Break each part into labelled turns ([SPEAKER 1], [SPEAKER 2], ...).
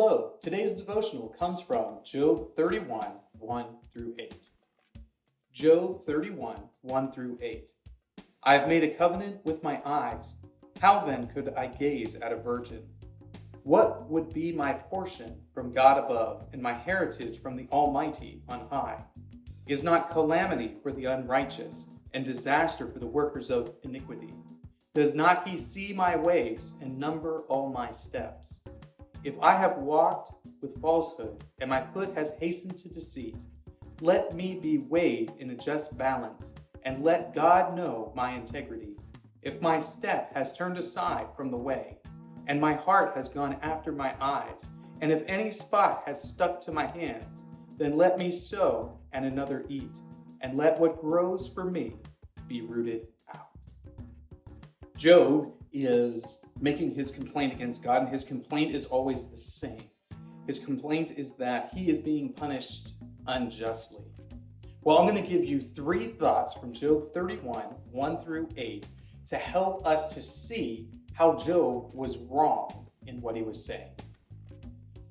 [SPEAKER 1] Hello, today's devotional comes from Job 31, 1 through 8. Job 31, 1 through 8. I have made a covenant with my eyes. How then could I gaze at a virgin? What would be my portion from God above, and my heritage from the Almighty on high? Is not calamity for the unrighteous, and disaster for the workers of iniquity? Does not he see my ways and number all my steps? If I have walked with falsehood, and my foot has hastened to deceit, let me be weighed in a just balance, and let God know my integrity. If my step has turned aside from the way, and my heart has gone after my eyes, and if any spot has stuck to my hands, then let me sow and another eat, and let what grows for me be rooted out. Job is making his complaint against God, and his complaint is always the same. His complaint is that he is being punished unjustly. Well, I'm going to give you 3 thoughts from Job 31, 1 through 8, to help us to see how Job was wrong in what he was saying.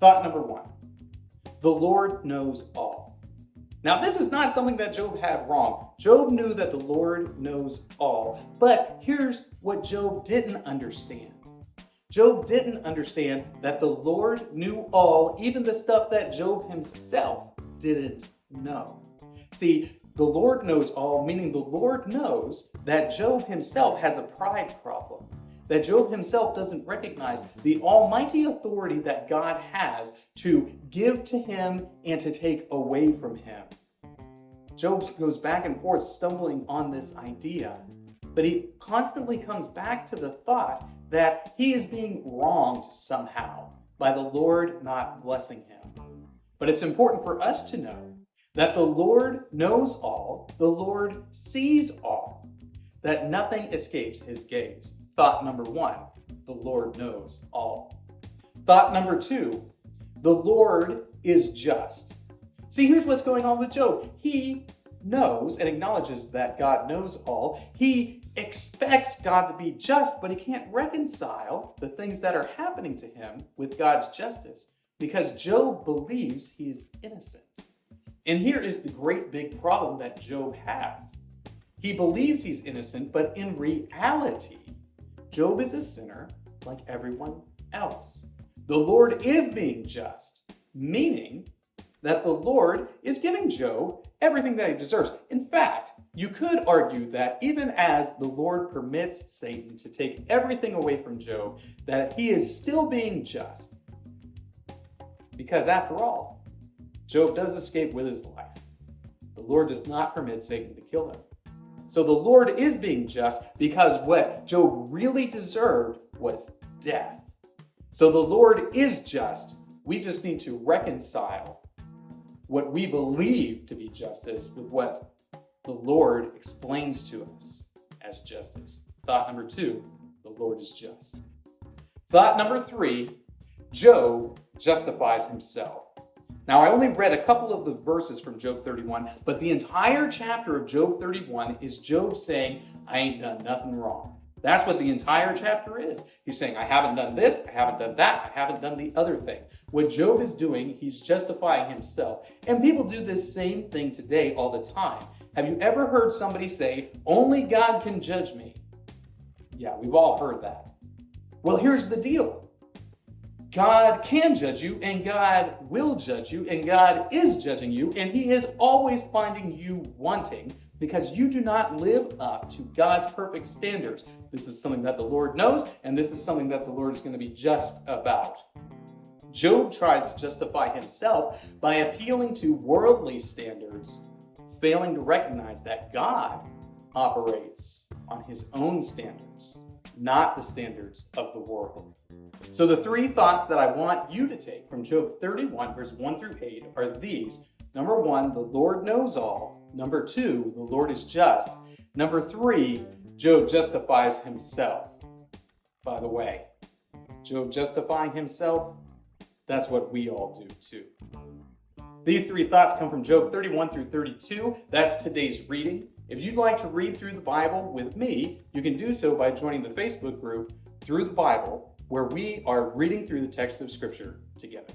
[SPEAKER 1] Thought number 1, the Lord knows all. Now, this is not something that Job had wrong. Job knew that the Lord knows all, but here's what Job didn't understand. Job didn't understand that the Lord knew all, even the stuff that Job himself didn't know. See, the Lord knows all, meaning the Lord knows that Job himself has a pride problem, that Job himself doesn't recognize the almighty authority that God has to give to him and to take away from him. Job goes back and forth stumbling on this idea, but he constantly comes back to the thought that he is being wronged somehow by the Lord not blessing him. But it's important for us to know that the Lord knows all, the Lord sees all, that nothing escapes his gaze. Thought number 1, the Lord knows all. Thought number 2, the Lord is just. See, here's what's going on with Job. He knows and acknowledges that God knows all. He expects God to be just, but he can't reconcile the things that are happening to him with God's justice because Job believes he is innocent. And here is the great big problem that Job has. He believes he's innocent, but in reality, Job is a sinner like everyone else. The Lord is being just, meaning that the Lord is giving Job everything that he deserves. In fact, you could argue that even as the Lord permits Satan to take everything away from Job, that he is still being just. Because after all, Job does escape with his life. The Lord does not permit Satan to kill him. So the Lord is being just because what Job really deserved was death. So the Lord is just. We just need to reconcile what we believe to be justice with what the Lord explains to us as justice. Thought number 2, the Lord is just. Thought number 3, Job justifies himself. Now, I only read a couple of the verses from Job 31, but the entire chapter of Job 31 is Job saying, I ain't done nothing wrong. That's what the entire chapter is. He's saying, I haven't done this, I haven't done that, I haven't done the other thing. What Job is doing, he's justifying himself. And people do this same thing today all the time. Have you ever heard somebody say, only God can judge me? Yeah, we've all heard that. Well, here's the deal. God can judge you, and God will judge you, and God is judging you, and he is always finding you wanting because you do not live up to God's perfect standards. This is something that the Lord knows, and this is something that the Lord is going to be just about. Job tries to justify himself by appealing to worldly standards, failing to recognize that God operates on his own standards, not the standards of the world. So the 3 thoughts that I want you to take from Job 31, verse 1 through 8 are these. Number 1, the Lord knows all. Number 2, the Lord is just. Number 3, Job justifies himself. By the way, Job justifying himself, that's what we all do too. These 3 thoughts come from Job 31 through 32. That's today's reading. If you'd like to read through the Bible with me, you can do so by joining the Facebook group Through the Bible, where we are reading through the text of Scripture together.